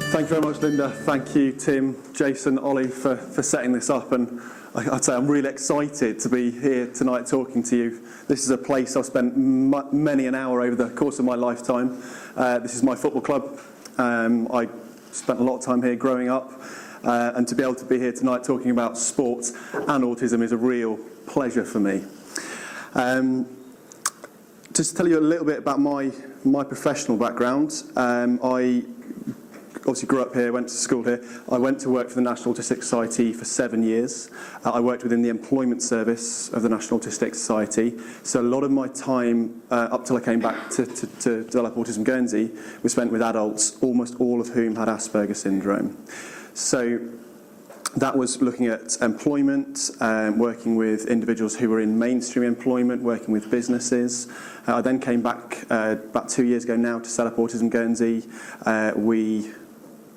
Thank you very much, Linda. Thank you, Tim, Jason, Ollie, for setting this up. And I'd say I'm really excited to be here tonight talking to you. This is a place I've spent many an hour over the course of my lifetime. This is my football club. I spent a lot of time here growing up. And to be able to be here tonight talking about sports and autism is a real pleasure for me. Just to tell you a little bit about my professional background. I obviously grew up here, went to school here. I went to work for the National Autistic Society for 7 years. I worked within the employment service of the National Autistic Society. So a lot of my time, up till I came back to develop Autism Guernsey, was spent with adults, almost all of whom had Asperger's syndrome. So that was looking at employment, working with individuals who were in mainstream employment, working with businesses. I then came back about 2 years ago now to set up Autism Guernsey.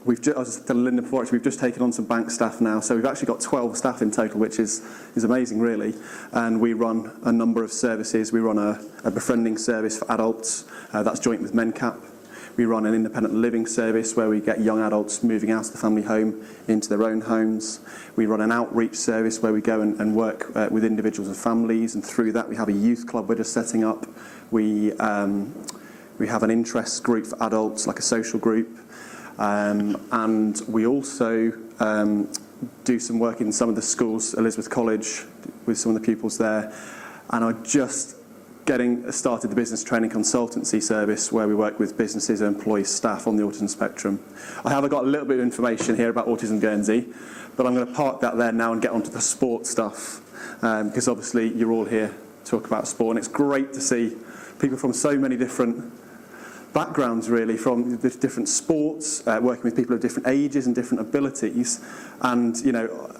We've just, I was telling Linda before, we've just taken on some bank staff now, so we've actually got 12 staff in total, which is amazing, really. And we run a number of services. We run a befriending service for adults, that's joint with MenCap. We run an independent living service where we get young adults moving out of the family home into their own homes. We run an outreach service where we go and work with individuals and families, and through that we have a youth club we're just setting up. We have an interest group for adults, like a social group. And we also do some work in some of the schools, Elizabeth College, with some of the pupils there. And I just started the business training consultancy service where we work with businesses and employ staff on the autism spectrum. I have got a little bit of information here about Autism Guernsey, but I'm going to park that there now and get onto the sport stuff, because obviously you're all here to talk about sport, and it's great to see people from so many different backgrounds, really, from the different sports, working with people of different ages and different abilities. And you know,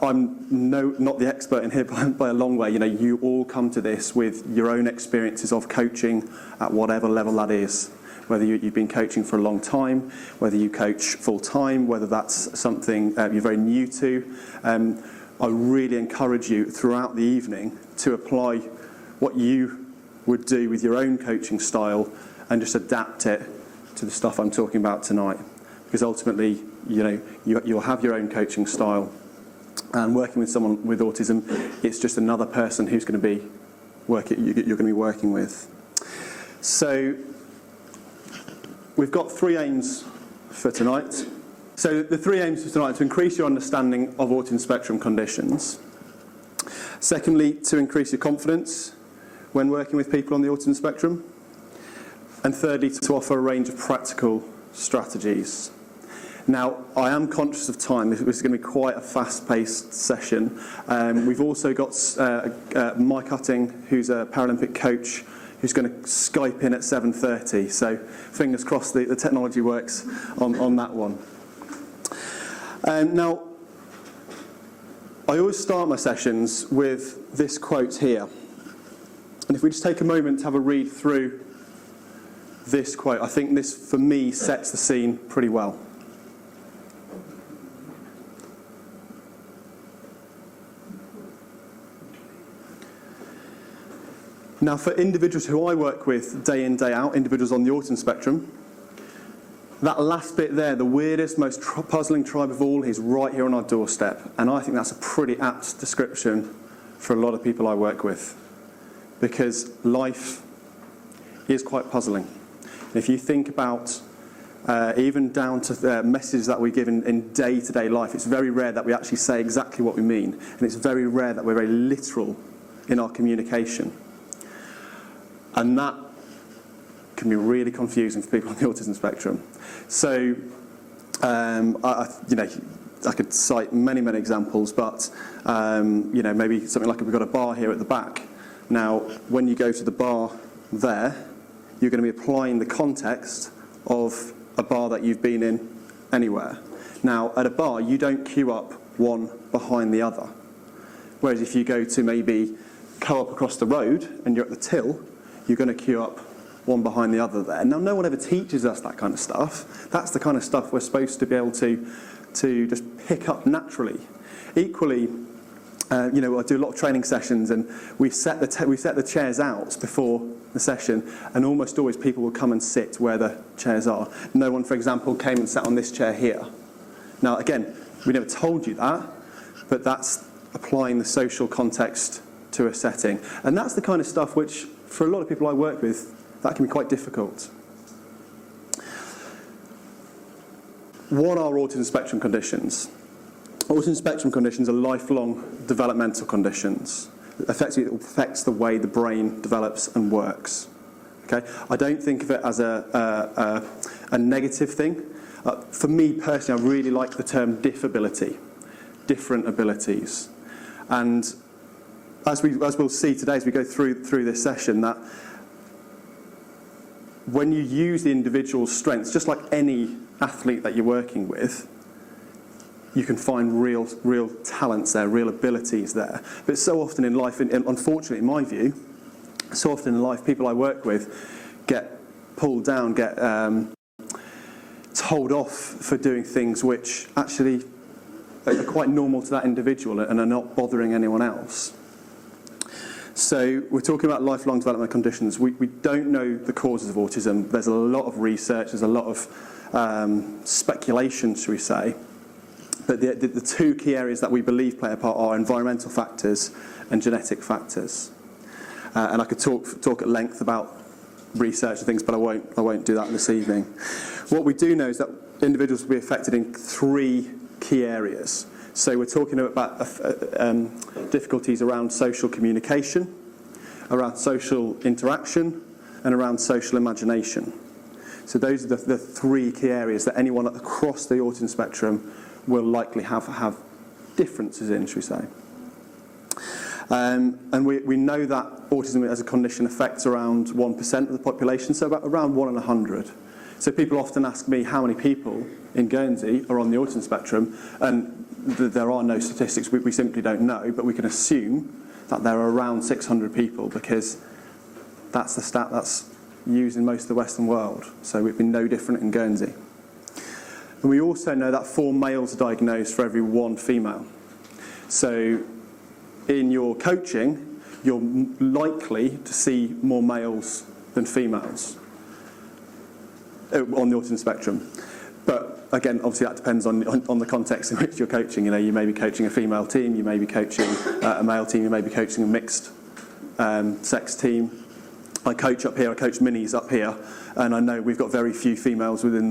I'm not the expert in here by a long way. You know, you all come to this with your own experiences of coaching at whatever level that is. Whether you've been coaching for a long time, whether you coach full time, whether that's something you're very new to. I really encourage you throughout the evening to apply what you would do with your own coaching style and just adapt it to the stuff I'm talking about tonight. Because ultimately, you know, you'll have your own coaching style. And working with someone with autism, it's just another person who's going to be you're going to be working with. So we've got 3 aims for tonight. So the 3 aims for tonight are to increase your understanding of autism spectrum conditions. Secondly, to increase your confidence when working with people on the autism spectrum. And thirdly, to offer a range of practical strategies. Now, I am conscious of time. This is going to be quite a fast-paced session. We've also got Mike Hutting, who's a Paralympic coach, who's going to Skype in at 7:30. So fingers crossed the technology works on that one. Now, I always start my sessions with this quote here. And if we just take a moment to have a read through this quote, I think this, for me, sets the scene pretty well. Now, for individuals who I work with day in, day out, individuals on the autism spectrum, that last bit there, the weirdest, most puzzling tribe of all, is right here on our doorstep. And I think that's a pretty apt description for a lot of people I work with, because life is quite puzzling. And if you think about even down to the messages that we give in day-to-day life, it's very rare that we actually say exactly what we mean. And it's very rare that we're very literal in our communication. And that can be really confusing for people on the autism spectrum. So, I could cite many examples, but maybe something like we've got a bar here at the back. Now, when you go to the bar there, you're going to be applying the context of a bar that you've been in anywhere. Now, at a bar, you don't queue up one behind the other. Whereas if you go to maybe Co-op across the road and you're at the till, you're going to queue up one behind the other there. Now, no one ever teaches us that kind of stuff. That's the kind of stuff we're supposed to be able to just pick up naturally. Equally, I do a lot of training sessions, and we set the chairs out before the session, and almost always people will come and sit where the chairs are. No one, for example, came and sat on this chair here. Now, again, we never told you that, but that's applying the social context to a setting. And that's the kind of stuff which, for a lot of people I work with, that can be quite difficult. What are autism spectrum conditions? Autism spectrum conditions are lifelong developmental conditions. Effectively, it affects the way the brain develops and works. Okay? I don't think of it as a negative thing. For me personally, I really like the term diffability, different abilities. And as we'll see today, as we go through this session, that when you use the individual's strengths, just like any athlete that you're working with, you can find real talents there, real abilities there. But so often in life, and unfortunately in my view, so often in life people I work with get pulled down, get told off for doing things which actually are quite normal to that individual and are not bothering anyone else. So we're talking about lifelong developmental conditions. We don't know the causes of autism. There's a lot of research, there's a lot of speculation, shall we say. But the two key areas that we believe play a part are environmental factors and genetic factors. And I could talk at length about research and things, but I won't do that this evening. What we do know is that individuals will be affected in three key areas. So we're talking about difficulties around social communication, around social interaction, and around social imagination. So those are the three key areas that anyone across the autism spectrum will likely have differences in, shall we say. And we know that autism as a condition affects around 1% of the population, so around 1 in 100. So people often ask me how many people in Guernsey are on the autism spectrum, and there are no statistics, we simply don't know, but we can assume that there are around 600 people, because that's the stat that's used in most of the Western world. So we've been no different in Guernsey. And we also know that 4 males are diagnosed for every 1 female. So in your coaching, you're likely to see more males than females on the autism spectrum. But again, obviously that depends on the context in which you're coaching. You may be coaching a female team, you may be coaching a male team, you may be coaching a mixed sex team. I coach up here, I coach minis up here, and I know we've got very few females within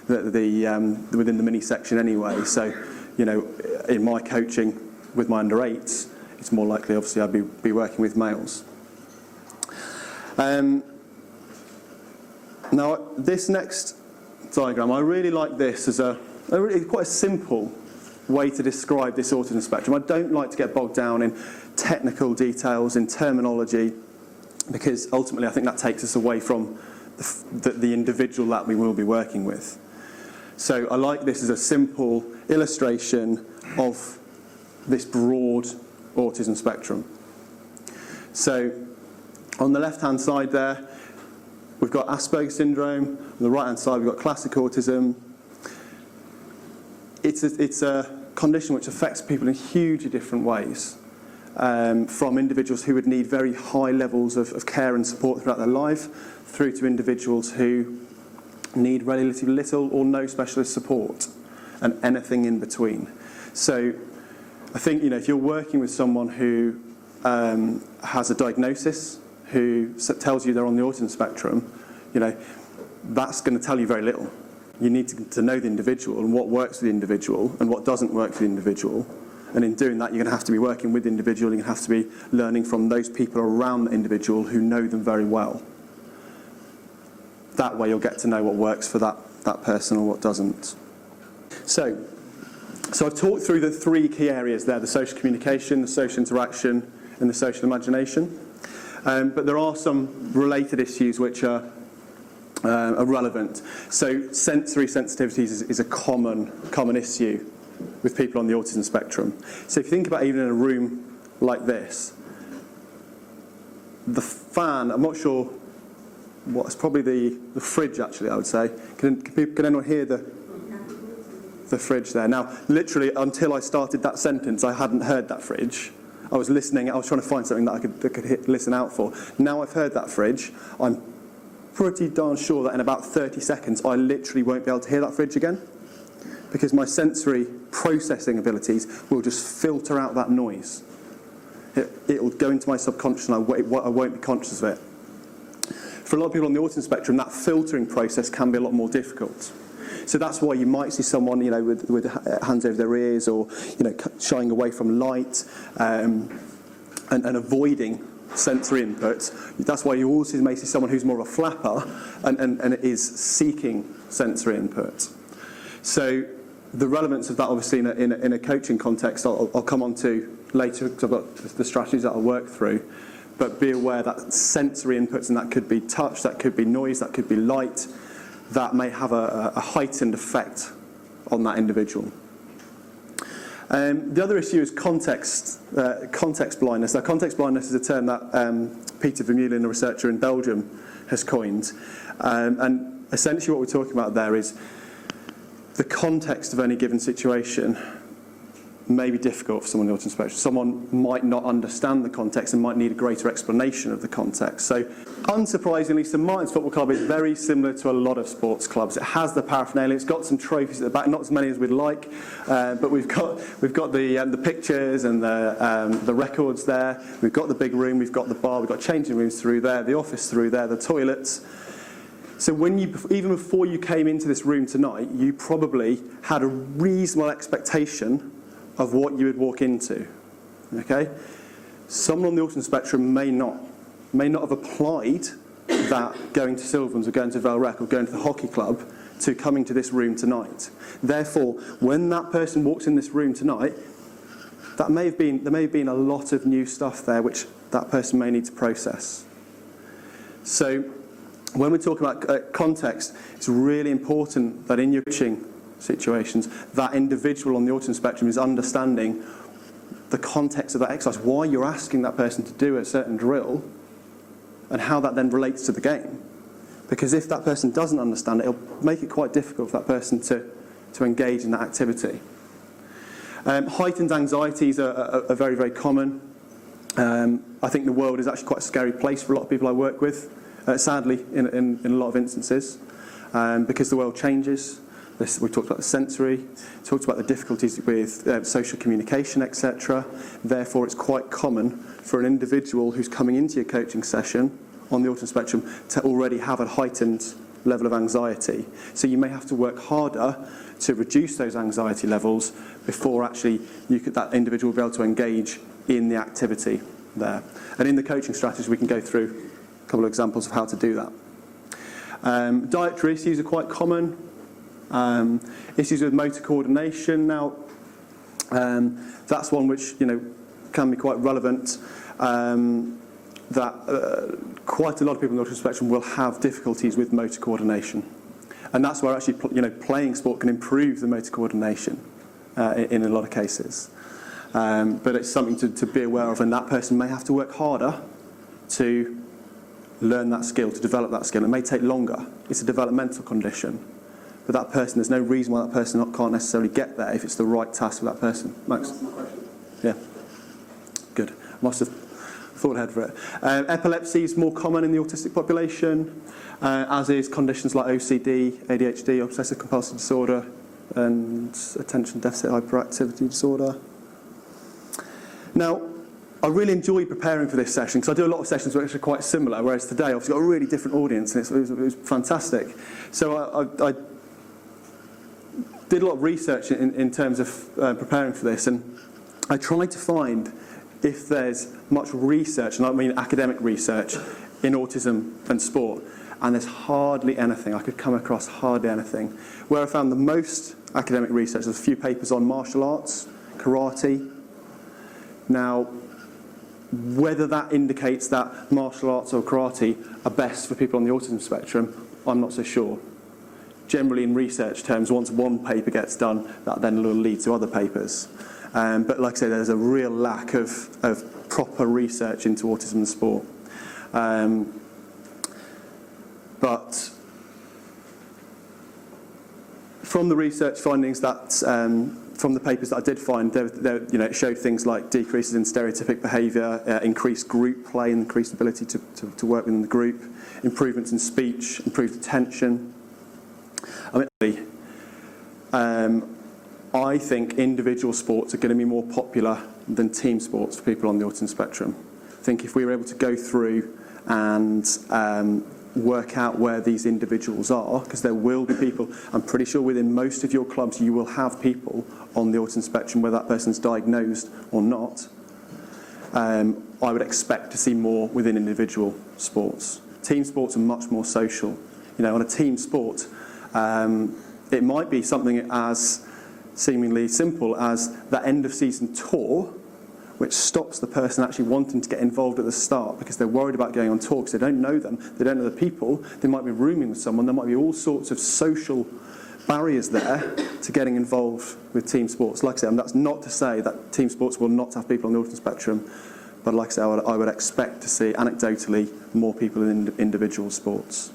within the mini section anyway. So, in my coaching with my under 8s, it's more likely, obviously, I'd be working with males. Now, this next diagram, I really like this as quite a simple way to describe this autism spectrum. I don't like to get bogged down in technical details, in terminology, because ultimately I think that takes us away from the individual that we will be working with. So I like this as a simple illustration of this broad autism spectrum. So on the left-hand side there, we've got Asperger's syndrome. On the right-hand side, we've got classic autism. It's a condition which affects people in hugely different ways. From individuals who would need very high levels of care and support throughout their life, through to individuals who need relatively little or no specialist support, and anything in between. So I think, if you're working with someone who has a diagnosis, who tells you they're on the autism spectrum, that's going to tell you very little. You need to know the individual and what works for the individual and what doesn't work for the individual. And in doing that, you're going to have to be working with the individual. You're going to have to be learning from those people around the individual who know them very well. That way you'll get to know what works for that person or what doesn't. So I've talked through the 3 key areas there: the social communication, the social interaction, and the social imagination. But there are some related issues which are relevant. So sensory sensitivities is a common issue with people on the autism spectrum. So if you think about even in a room like this, the fan, I'm not sure what's probably the fridge actually, I would say. Can anyone hear the fridge there? Now, literally until I started that sentence, I hadn't heard that fridge. I was listening, I was trying to find something that I could listen out for. Now I've heard that fridge, I'm pretty darn sure that in about 30 seconds I literally won't be able to hear that fridge again, because my sensory processing abilities will just filter out that noise. It will go into my subconscious and I won't be conscious of it. For a lot of people on the autism spectrum, that filtering process can be a lot more difficult. So that's why you might see someone, with hands over their ears, or shying away from light and avoiding sensory input. That's why you also may see someone who's more of a flapper and is seeking sensory input. So the relevance of that, obviously, in a coaching context, I'll come on to later, because I've got the strategies that I'll work through. But be aware that sensory inputs, and that could be touch, that could be noise, that could be light, that may have a heightened effect on that individual. The other issue is context blindness. Now, context blindness is a term that Peter Vermeulen, a researcher in Belgium, has coined. And essentially what we're talking about there is the context of any given situation may be difficult for someone on the autism spectrum. Someone might not understand the context and might need a greater explanation of the context. So, unsurprisingly, St Martin's Football Club is very similar to a lot of sports clubs. It has the paraphernalia. It's got some trophies at the back, not as many as we'd like, but we've got the pictures and the records there. We've got the big room. We've got the bar. We've got changing rooms through there. The office through there. The toilets. So even before you came into this room tonight, you probably had a reasonable expectation of what you would walk into, okay? Someone on the autism spectrum may not have applied that going to Sylvans or going to Valrec or going to the hockey club to coming to this room tonight. Therefore, when that person walks in this room tonight, there may have been a lot of new stuff there which that person may need to process. So when we're talking about context, it's really important that in your coaching situations, that individual on the autism spectrum is understanding the context of that exercise, why you're asking that person to do a certain drill, and how that then relates to the game. Because if that person doesn't understand it, it'll make it quite difficult for that person to engage in that activity. Heightened anxieties are very, very common. I think the world is actually quite a scary place for a lot of people I work with, sadly, in a lot of instances, because the world changes. We talked about the sensory, talked about the difficulties with social communication, etc. Therefore, it's quite common for an individual who's coming into your coaching session on the autism spectrum to already have a heightened level of anxiety. So you may have to work harder to reduce those anxiety levels before actually that individual will be able to engage in the activity there. And in the coaching strategies, we can go through a couple of examples of how to do that. Dietary issues are quite common. Issues with motor coordination. Now, that's one which can be quite relevant. That quite a lot of people on the autism spectrum will have difficulties with motor coordination, and that's where actually playing sport can improve the motor coordination in a lot of cases. But it's something to be aware of, and that person may have to work harder to learn that skill, to develop that skill. It may take longer. It's a developmental condition. But that person, there's no reason why that person can't necessarily get there if it's the right task for that person. Max? That's my question. Yeah. Good. Must have thought ahead for it. Epilepsy is more common in the autistic population, as is conditions like OCD, ADHD, obsessive compulsive disorder, and attention deficit hyperactivity disorder. Now, I really enjoyed preparing for this session because I do a lot of sessions which are quite similar, whereas today I've got a really different audience, and it was fantastic. So I did a lot of research in terms of preparing for this, and I tried to find if there's much research, and I mean academic research, in autism and sport, and there's hardly anything. I could come across hardly anything. Where I found the most academic research, there's a few papers on martial arts, karate. Now, whether that indicates that martial arts or karate are best for people on the autism spectrum, I'm not so sure. Generally, in research terms, once one paper gets done, that then will lead to other papers. But like I say, there's a real lack of proper research into autism and sport. But from the research findings that from the papers that I did find, it showed things like decreases in stereotypic behaviour, increased group play, increased ability to work within the group, improvements in speech, improved attention. I think individual sports are going to be more popular than team sports for people on the autism spectrum. I think if we were able to go through and work out where these individuals are, because there will be people, I'm pretty sure within most of your clubs you will have people on the autism spectrum, whether that person's diagnosed or not. I would expect to see more within individual sports. Team sports are much more social. On a team sport, it might be something as seemingly simple as that end of season tour, which stops the person actually wanting to get involved at the start because they're worried about going on tour because they don't know them, they don't know the people, they might be rooming with someone, there might be all sorts of social barriers there to getting involved with team sports. Like I said, that's not to say that team sports will not have people on the autism spectrum, but like I said, I would expect to see anecdotally more people in individual sports.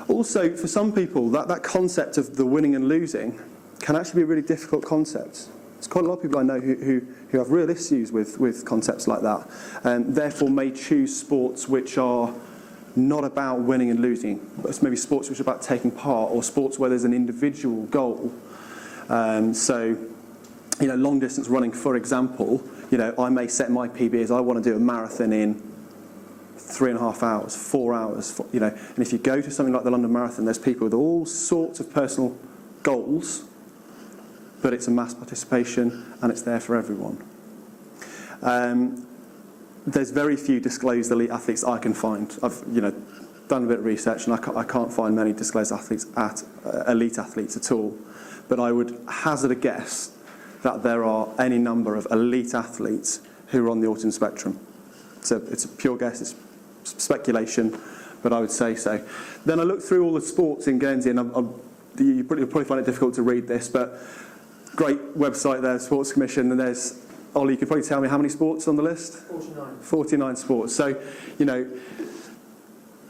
Also, for some people, that concept of the winning and losing can actually be a really difficult concept. There's quite a lot of people I know who have real issues with concepts like that, and therefore may choose sports which are not about winning and losing, but it's maybe sports which are about taking part, or sports where there's an individual goal. Long distance running, for example, I may set my PB as I want to do a marathon in 3.5 hours, 4 hours, and if you go to something like the London Marathon, there's people with all sorts of personal goals, but it's a mass participation and it's there for everyone. There's very few disclosed elite athletes I can find. I've done a bit of research and I can't find many disclosed athletes elite athletes at all. But I would hazard a guess that there are any number of elite athletes who are on the autism spectrum. It's a pure guess, it's speculation, but I would say so. Then I looked through all the sports in Guernsey, and you'll probably find it difficult to read this, but great website there, Sports Commission, and there's, Ollie, you could probably tell me how many sports on the list? 49. 49 sports. So,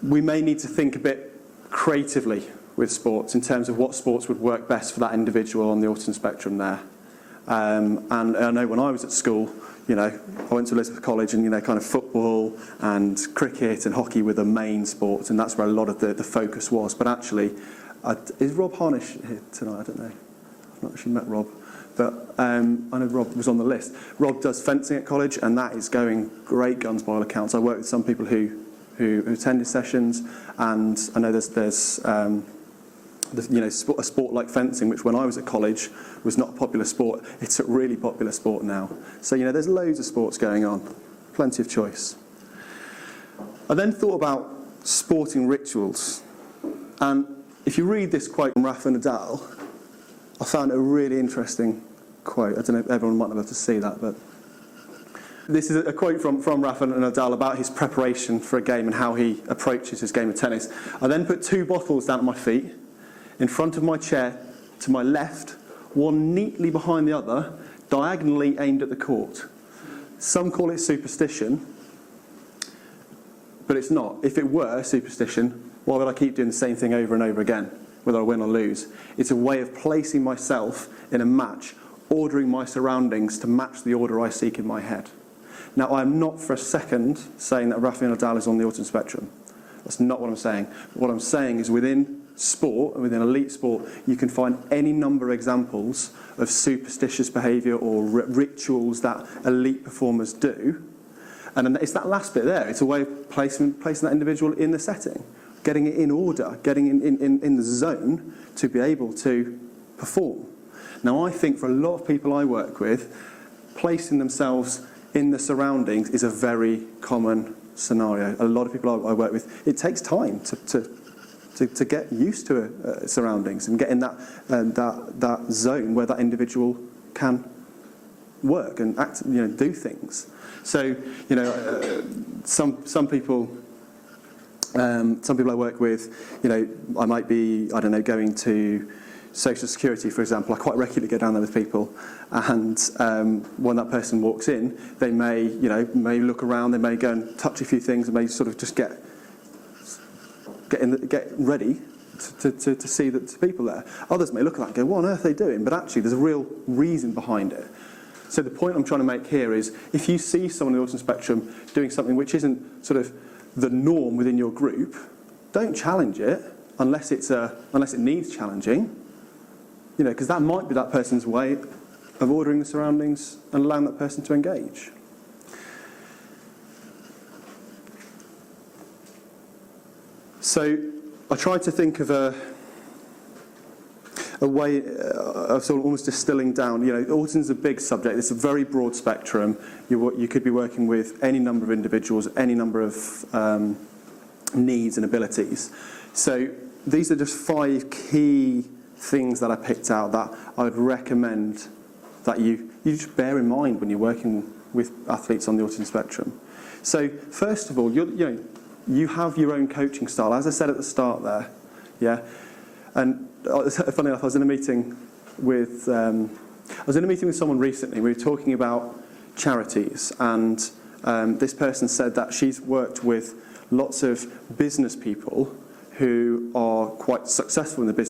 we may need to think a bit creatively with sports in terms of what sports would work best for that individual on the autism spectrum there. And I know when I was at school, I went to Elizabeth College, and kind of football and cricket and hockey were the main sports, and that's where a lot of the focus was. But actually, is Rob Harnish here tonight? I don't know. I've not actually met Rob, but I know Rob was on the list. Rob does fencing at college, and that is going great guns by all accounts. I work with some people who attend his sessions, and I know there's a sport like fencing, which when I was at college was not a popular sport. It's a really popular sport now. So there's loads of sports going on, plenty of choice. I then thought about sporting rituals, and if you read this quote from Rafa Nadal, I found it a really interesting quote. I don't know if everyone might not be able to see that, but this is a quote from Rafa Nadal about his preparation for a game and how he approaches his game of tennis. I then put 2 bottles down at my feet, in front of my chair to my left, one neatly behind the other, diagonally aimed at the court. Some call it superstition, but it's not. If it were superstition, why would I keep doing the same thing over and over again, whether I win or lose? It's a way of placing myself in a match, ordering my surroundings to match the order I seek in my head. Now, I'm not for a second saying that Rafael Nadal is on the autism spectrum. That's not what I'm saying. What I'm saying is within sport, and within elite sport, you can find any number of examples of superstitious behaviour or rituals that elite performers do. And it's that last bit there. It's a way of placing that individual in the setting, getting it in order, getting in the zone to be able to perform. Now, I think for a lot of people I work with, placing themselves in the surroundings is a very common scenario. A lot of people I work with, it takes time to get used to surroundings and get in that zone where that individual can work and act, do things. So, some people I work with, I might be, I don't know, going to Social Security, for example. I quite regularly go down there with people, and when that person walks in, they may look around, they may go and touch a few things, and may sort of just get ready to see the people there. Others may look at that and go, what on earth are they doing? But actually, there's a real reason behind it. So the point I'm trying to make here is, if you see someone on the autism spectrum doing something which isn't sort of the norm within your group, don't challenge it unless it needs challenging. You know, because that might be that person's way of ordering the surroundings and allowing that person to engage. So I tried to think of a way of sort of almost distilling down. You know, autism is a big subject. It's a very broad spectrum. You could be working with any number of individuals, any number of needs and abilities. So these are just 5 key things that I picked out that I would recommend that you just bear in mind when you're working with athletes on the autism spectrum. So first of all, you have your own coaching style, as I said at the start there, yeah. And funny enough, I was in a meeting with someone recently. We were talking about charities, and this person said that she's worked with lots of business people who are quite successful in the business.